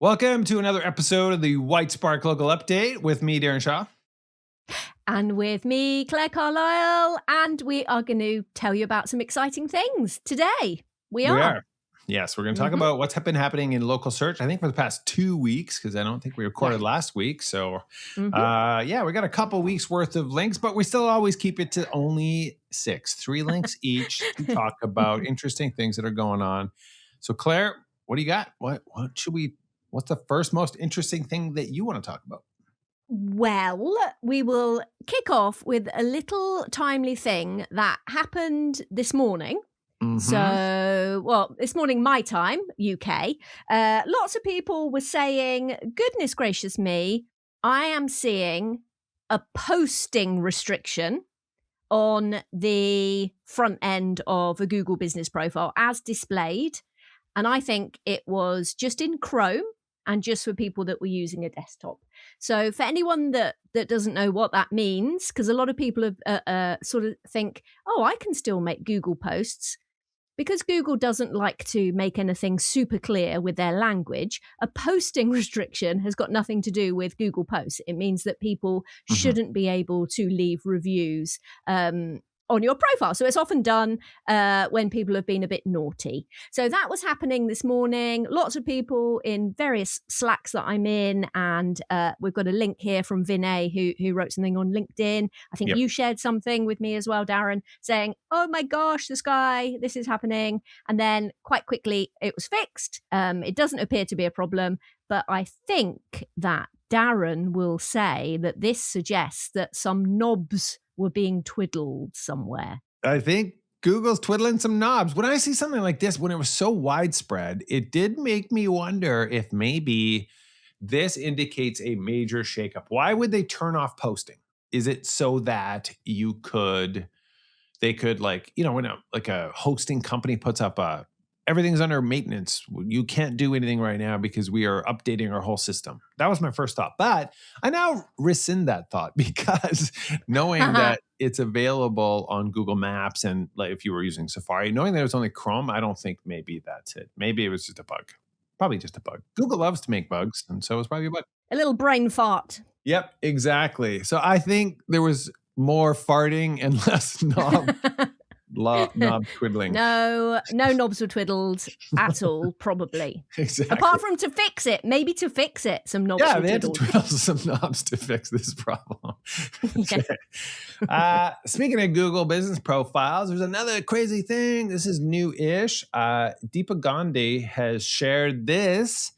Welcome to another episode of the Whitespark Local Update with me, Darren Shaw. And with me, Claire Carlile. And we are going to tell you about some exciting things today. We are. Yes, we're going to talk about what's been happening in local search, I think, for the past 2 weeks, because I don't think we recorded last week. So, we got a couple weeks worth of links, but we still always keep it to only 3 links each to talk about interesting things that are going on. So, Claire, what do you got? What's the first most interesting thing that you want to talk about? Well, we will kick off with a little timely thing that happened this morning. So, this morning, my time, UK, lots of people were saying, goodness gracious me, I am seeing a posting restriction on the front end of a Google business profile as displayed. And I think it was just in Chrome and just for people that were using a desktop. So for anyone that doesn't know what that means, because a lot of people have, sort of think, oh, I can still make Google posts. Because Google doesn't like to make anything super clear with their language, a posting restriction has got nothing to do with Google Posts. It means that people shouldn't be able to leave reviews on your profile. So it's often done when people have been a bit naughty. So that was happening this morning. Lots of people in various Slacks that I'm in, and we've got a link here from Vinay who wrote something on LinkedIn. I think you shared something with me as well, Darren, saying, oh my gosh, this is happening. And then quite quickly it was fixed. It doesn't appear to be a problem, but I think that Darren will say that this suggests that some knobs were being twiddled somewhere. I think Google's twiddling some knobs. When I see something like this, when it was so widespread, it did make me wonder if maybe this indicates a major shakeup. Why would they turn off posting? Is it so that they could when a hosting company puts up everything's under maintenance, you can't do anything right now because we are updating our whole system. That was my first thought. But I now rescind that thought because knowing that it's available on Google Maps and like if you were using Safari, knowing that it was only Chrome, I don't think maybe that's it. Maybe it was just a bug. Probably just a bug. Google loves to make bugs, and so it's probably a bug. A little brain fart. Yep, exactly. So I think there was more farting and less knob twiddling. No knobs were twiddled at all, probably. Exactly. Apart from to fix it, some knobs were twiddled. Yeah, they had to twiddle some knobs to fix this problem. Speaking of Google business profiles, there's another crazy thing. This is new-ish. Deepa Gandhi has shared this,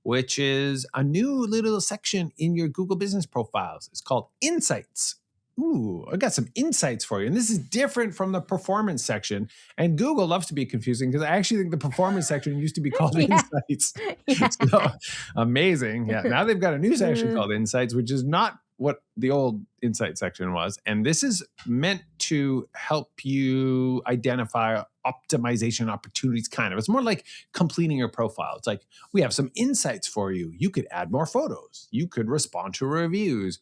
which is a new little section in your Google business profiles. It's called Insights. Ooh, I got some insights for you. And this is different from the performance section. And Google loves to be confusing because I actually think the performance section used to be called Insights. So amazing. Yeah. Now they've got a new section called Insights, which is not what the old Insight section was. And this is meant to help you identify optimization opportunities, kind of. It's more like completing your profile. It's like, we have some insights for you. You could add more photos. You could respond to reviews.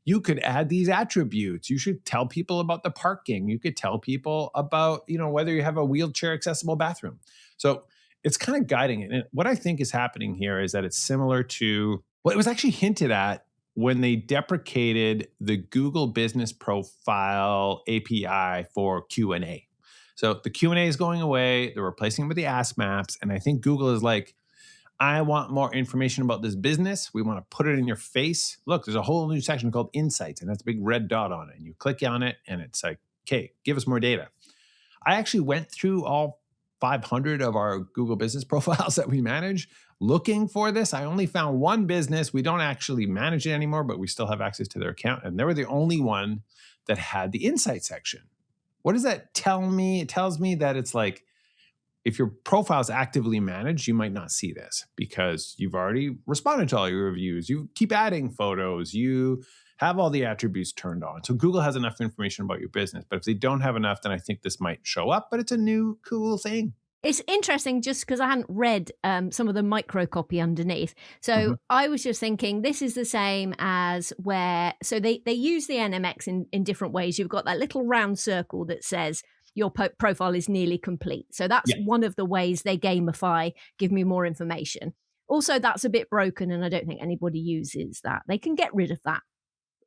You could add these attributes. You should tell people about the parking. You could tell people about, whether you have a wheelchair accessible bathroom. So it's kind of guiding it. And what I think is happening here is that it's similar to what it was actually hinted at when they deprecated the Google Business Profile API for Q&A. So the Q&A is going away. They're replacing it with the Ask Maps. And I think Google is like, I want more information about this business. We want to put it in your face. Look, there's a whole new section called Insights, and that's a big red dot on it. And you click on it, and it's like, okay, give us more data. I actually went through all 500 of our Google business profiles that we manage looking for this. I only found one business. We don't actually manage it anymore, but we still have access to their account. And they were the only one that had the Insights section. What does that tell me? It tells me that it's like, if your profile is actively managed, you might not see this because you've already responded to all your reviews. You keep adding photos. You have all the attributes turned on. So Google has enough information about your business. But if they don't have enough, then I think this might show up. But it's a new, cool thing. It's interesting just because I hadn't read some of the micro copy underneath. So I was just thinking this is the same as so they use the NMX in different ways. You've got that little round circle that says, your profile is nearly complete. So that's one of the ways they gamify, give me more information. Also, that's a bit broken, and I don't think anybody uses that. They can get rid of that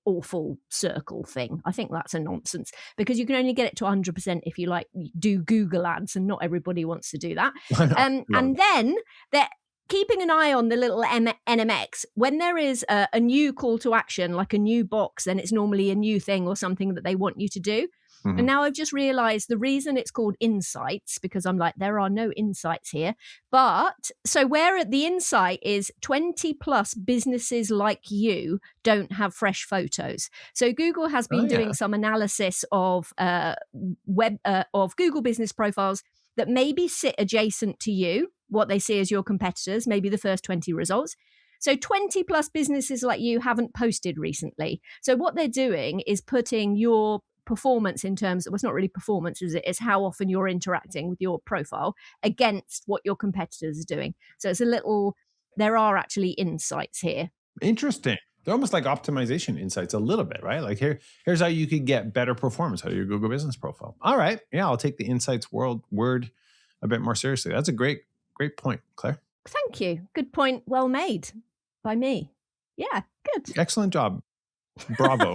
awful circle thing. I think that's a nonsense, because you can only get it to 100% if you do Google ads, and not everybody wants to do that. And then they're keeping an eye on the little NMX. When there is a new call to action, like a new box, then it's normally a new thing or something that they want you to do. And now I've just realized the reason it's called insights, because I'm like, there are no insights here. But so where the insight is 20 plus businesses like you don't have fresh photos. So Google has been doing some analysis of of Google business profiles that maybe sit adjacent to you, what they see as your competitors, maybe the first 20 results. So 20 plus businesses like you haven't posted recently. So what they're doing is putting your performance in terms of, well, it's not really performance, is it? It's how often you're interacting with your profile against what your competitors are doing. So it's there are actually insights here. Interesting. They're almost like optimization insights a little bit, right? Like here's how you could get better performance out of your Google business profile. All right. Yeah, I'll take the insights word a bit more seriously. That's a great point, Claire. Thank you. Good point. Well made by me. Yeah, good. Excellent job. Bravo.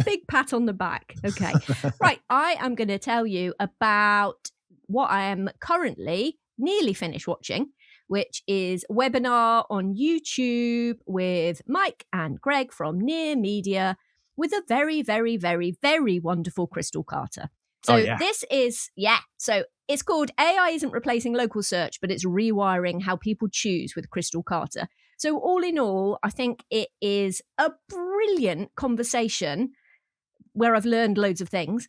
Big pat on the back. Okay. Right. I am going to tell you about what I am currently nearly finished watching, which is a webinar on YouTube with Mike and Greg from Near Media with a very, very, very, very wonderful Crystal Carter. So this is, so it's called AI Isn't Replacing Local Search, but it's rewiring how people choose with Crystal Carter. So all in all, I think it is a brilliant conversation where I've learned loads of things,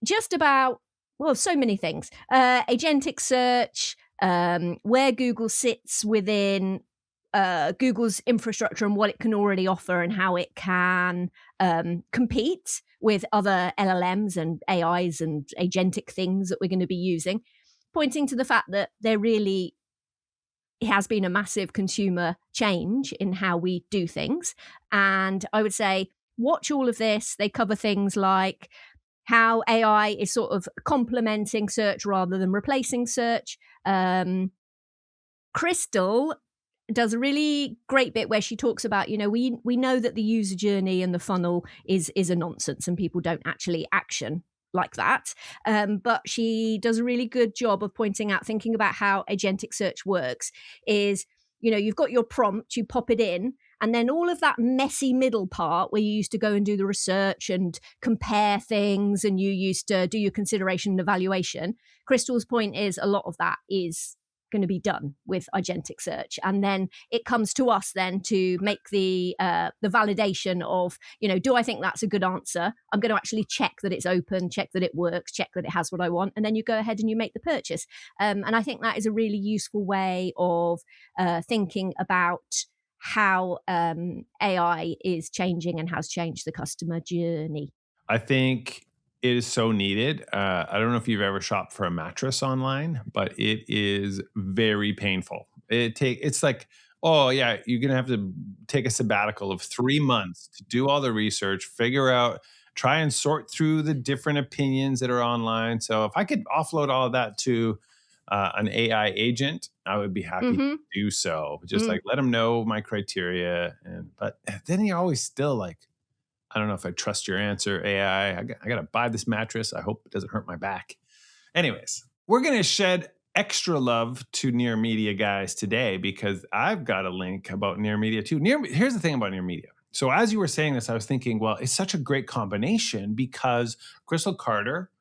just about, well, so many things. Agentic search, where Google sits within Google's infrastructure and what it can already offer, and how it can compete with other LLMs and AIs and agentic things that we're going to be using, pointing to the fact that there really has been a massive consumer change in how we do things. And I would say, watch all of this. They cover things like how AI is sort of complementing search rather than replacing search. Crystal does a really great bit where she talks about, we know that the user journey and the funnel is a nonsense and people don't actually action like that. But she does a really good job of pointing out, thinking about how agentic search works is, you've got your prompt, you pop it in, and then all of that messy middle part where you used to go and do the research and compare things and you used to do your consideration and evaluation. Crystal's point is a lot of that is going to be done with agentic search, and then it comes to us then to make the validation of, do I think that's a good answer? I'm going to actually check that it's open, check that it works, check that it has what I want, and then you go ahead and you make the purchase. And I think that is a really useful way of thinking about how AI is changing and has changed the customer journey. I think it is so needed. I don't know if you've ever shopped for a mattress online, but it is very painful. It's like, oh yeah, you're gonna have to take a sabbatical of 3 months to do all the research, try and sort through the different opinions that are online. So if I could offload all of that to an AI agent, I would be happy to do so. Just like let them know my criteria, but then you're always still like, I don't know if I trust your answer, AI. I got to buy this mattress. I hope it doesn't hurt my back. Anyways, we're going to shed extra love to Near Media guys today because I've got a link about Near Media too. Here's the thing about Near Media. So as you were saying this, I was thinking, well, it's such a great combination because Crystal Carter,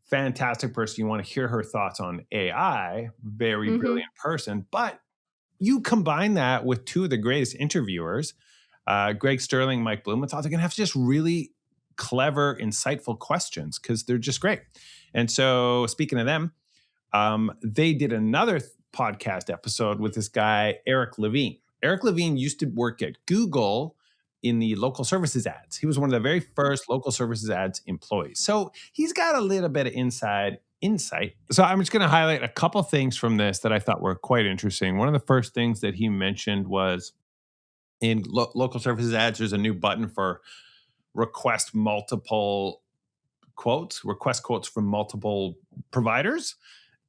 fantastic person. You want to hear her thoughts on AI, very brilliant person. But you combine that with two of the greatest interviewers, Greg Sterling, Mike Blumenthal. They're going to have just really clever, insightful questions because they're just great. And so speaking of them, they did another podcast episode with this guy, Eric Levine. Eric Levine used to work at Google in the local services ads. He was one of the very first local services ads employees. So he's got a little bit of inside insight. So I'm just going to highlight a couple things from this that I thought were quite interesting. One of the first things that he mentioned was in local services ads, there's a new button for request quotes from multiple providers.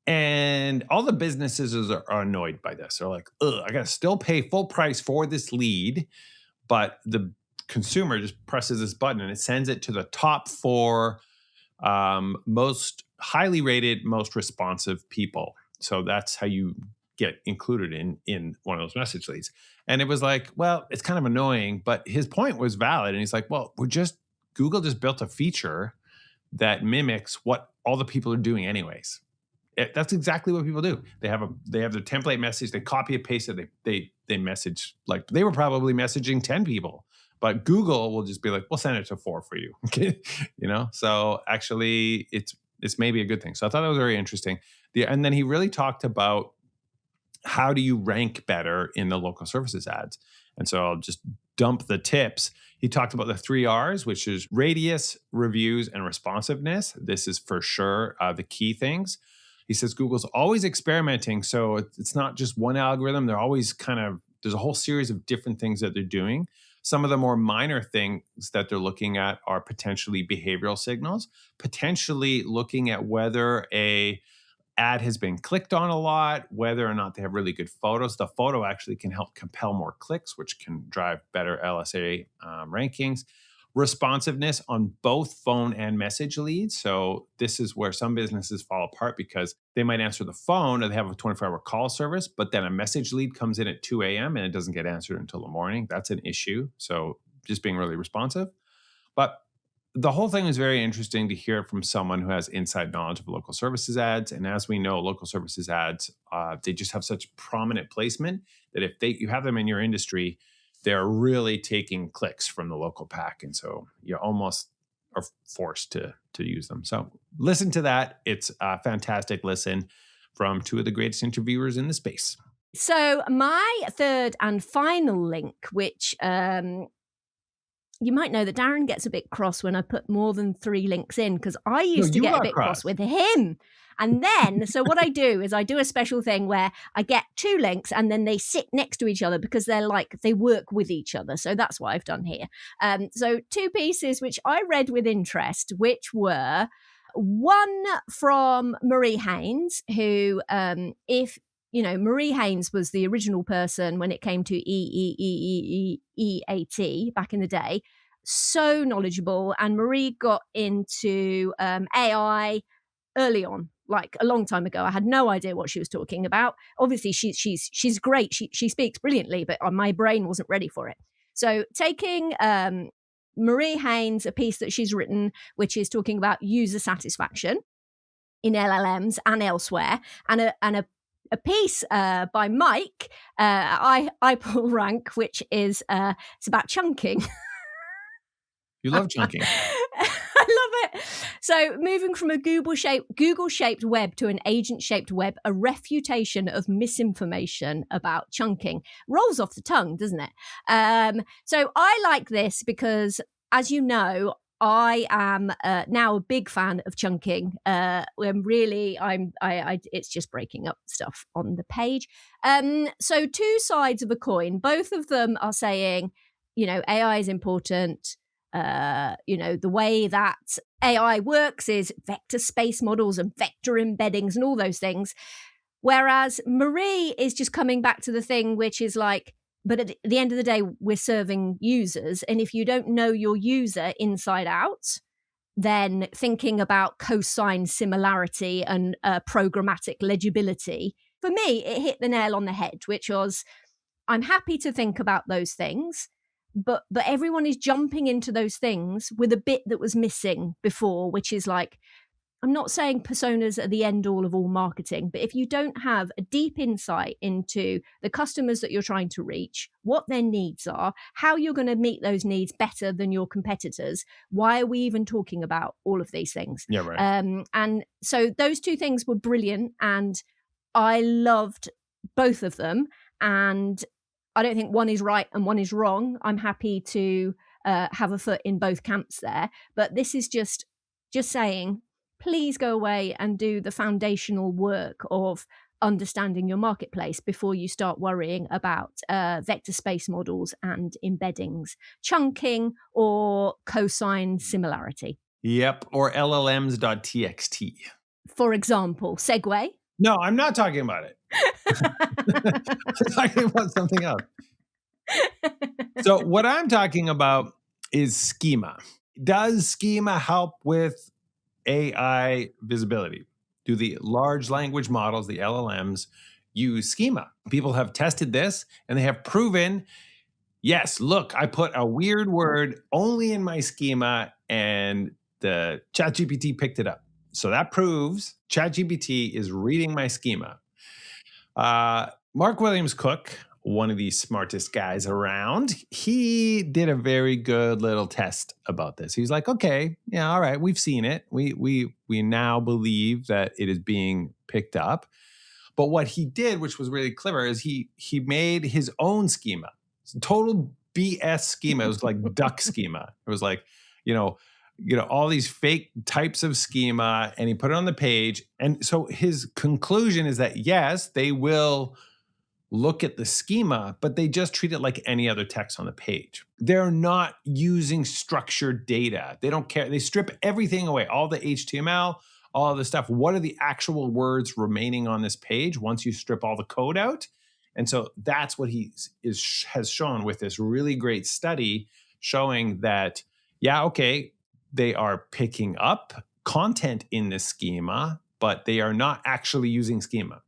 And all the businesses are annoyed by this. They're like, ugh, I got to still pay full price for this lead, but the consumer just presses this button and it sends it to the top 4 most highly rated, most responsive people. So that's how you get included in one of those message leads. And it was like, well, it's kind of annoying, but his point was valid. And he's like, well, Google just built a feature that mimics what all the people are doing anyways. That's exactly what people do. They have their template message, they copy and paste it, they message, like they were probably messaging 10 people. But Google will just be like, we'll send it to 4 for you. Okay. So actually it's maybe a good thing. So I thought that was very interesting. And then he really talked about how do you rank better in the local services ads. And so I'll just dump the tips. He talked about the 3 R's, which is radius, reviews, and responsiveness. This is for sure the key things. He says Google's always experimenting. So it's not just one algorithm. They're always there's a whole series of different things that they're doing. Some of the more minor things that they're looking at are potentially behavioral signals, potentially looking at whether a ad has been clicked on a lot, whether or not they have really good photos. The photo actually can help compel more clicks, which can drive better LSA rankings. Responsiveness on both phone and message leads. So this is where some businesses fall apart because they might answer the phone or they have a 24-hour call service, but then a message lead comes in at 2 a.m. and it doesn't get answered until the morning. That's an issue. So just being really responsive. But the whole thing was very interesting to hear from someone who has inside knowledge of local services ads. And as we know, local services ads, they just have such prominent placement that if you have them in your industry, they're really taking clicks from the local pack. And so you almost are forced to use them. So listen to that. It's a fantastic listen from 2 of the greatest interviewers in the space. So my third and final link, which you might know that Darren gets a bit cross when I put more than 3 links in because I used to get a bit cross with him. And then, so what I do is I do a special thing where I get 2 links and then they sit next to each other because they work with each other. So that's what I've done here. So 2 pieces which I read with interest, which were one from Marie Haynes, who, Marie Haynes was the original person when it came to EAT back in the day. So knowledgeable. And Marie got into AI early on, like a long time ago. I had no idea what she was talking about. Obviously, she's great. She speaks brilliantly, but my brain wasn't ready for it. So taking Marie Haynes, a piece that she's written, which is talking about user satisfaction in LLMs and elsewhere, and a piece by Mike, I pull rank, which is it's about chunking. You love chunking. I love it. So moving from a Google-shaped web to an agent-shaped web, a refutation of misinformation about chunking. Rolls off the tongue, doesn't it? So I like this because, as you know, I am now a big fan of chunking. When really, it's just breaking up stuff on the page. So 2 sides of a coin. Both of them are saying, AI is important. The way that AI works is vector space models and vector embeddings and all those things. Whereas Marie is just coming back to the thing, which is like, but at the end of the day, we're serving users. And if you don't know your user inside out, then thinking about cosine similarity and programmatic legibility, for me, it hit the nail on the head, which was, I'm happy to think about those things, but everyone is jumping into those things with a bit that was missing before, which is like, I'm not saying personas are the end all of all marketing, but if you don't have a deep insight into the customers that you're trying to reach, what their needs are, how you're going to meet those needs better than your competitors, why are we even talking about all of these things? Yeah, right. And so those 2 things were brilliant, and I loved both of them. And I don't think one is right and one is wrong. I'm happy to have a foot in both camps there. But this is just saying, please go away and do the foundational work of understanding your marketplace before you start worrying about vector space models and embeddings, chunking, or cosine similarity. Yep, or LLMs.txt. For example, segue. No, I'm not talking about it. I'm talking about something else. So what I'm talking about is schema. Does schema help with AI visibility? Do the large language models, the LLMs, use schema? People have tested this and they have proven, yes, look, I put a weird word only in my schema and the ChatGPT picked it up. So that proves ChatGPT is reading my schema. Mark Williams Cook, one of the smartest guys around, he did a very good little test about this. He's like, okay, yeah, all right, we've seen it. We now believe that it is being picked up. But what he did, which was really clever, is he made his own schema. Total BS schema. It was like duck schema. It was like, all these fake types of schema, and he put it on the page. And so his conclusion is that, yes, they will look at the schema, but they just treat it like any other text on the page. They're not using structured data. They don't care. They strip everything away, all the HTML, all of the stuff. What are the actual words remaining on this page once you strip all the code out? And so that's what he has shown with this really great study showing that, yeah, okay, they are picking up content in the schema, but they are not actually using schema.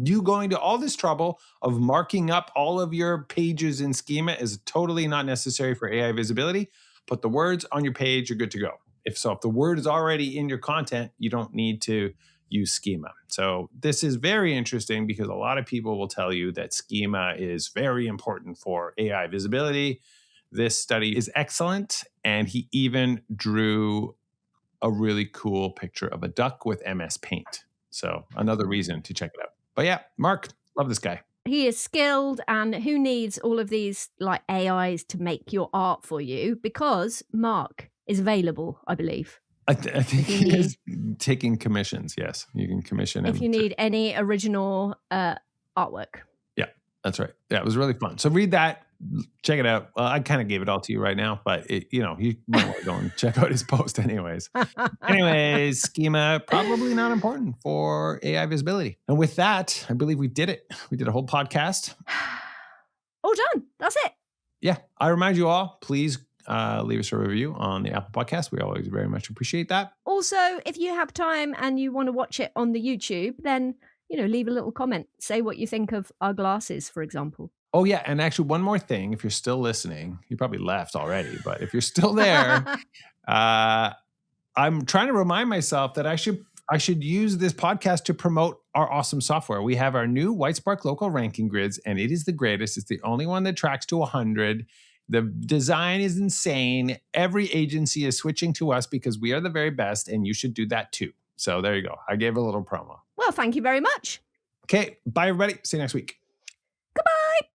You going to all this trouble of marking up all of your pages in schema is totally not necessary for AI visibility. Put the words on your page, you're good to go. If the word is already in your content, you don't need to use schema. So this is very interesting because a lot of people will tell you that schema is very important for AI visibility. This study is excellent, and he even drew a really cool picture of a duck with MS Paint. So another reason to check it out. But yeah, Mark, love this guy. He is skilled, and who needs all of these like AIs to make your art for you? Because Mark is available, I believe. I think he is taking commissions. Yes, you can commission him. If you need any original artwork. Yeah, that's right. Yeah, it was really fun. So read that. Check it out. Well, I kind of gave it all to you right now, but you might want to go and check out his post anyways. Anyways, schema, probably not important for AI visibility. And with that, I believe we did it. We did a whole podcast. All done. That's it. Yeah. I remind you all, please leave us a review on the Apple Podcast. We always very much appreciate that. Also, if you have time and you want to watch it on the YouTube, then, leave a little comment. Say what you think of our glasses, for example. Oh, yeah. And actually, one more thing. If you're still listening, you probably left already, but if you're still there, I'm trying to remind myself that I should use this podcast to promote our awesome software. We have our new Whitespark local ranking grids, and it is the greatest. It's the only one that tracks to 100. The design is insane. Every agency is switching to us because we are the very best, and you should do that too. So there you go. I gave a little promo. Well, thank you very much. Okay. Bye, everybody. See you next week. Goodbye.